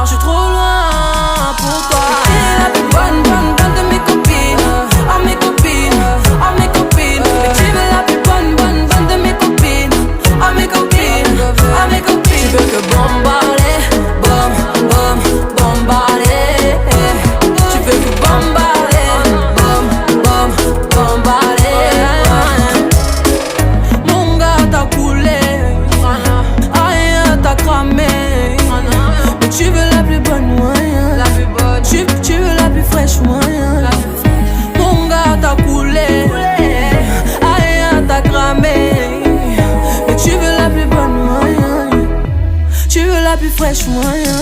je suis trop loin pour toi. Tu es la plus bonne, bonne, bonne de mes copines. Oh mes copines, oh mes copines. Mais tu veux la plus bonne, bonne, bonne de mes copines. Oh mes copines, oh mes copines. Tu veux que bombarder, bom, bom, bombarder. Tu veux que bombarder, bom, bom, bombarder. Mon gars t'as coulé, aïe t'as cramé. Mais tu veux la plus bonne, moyen. Tu veux la plus fraîche, moyen. Mon gars t'as coulé, aïe t'as cramé. Mais tu veux la plus bonne, moyen. Tu veux la plus fraîche, moyen.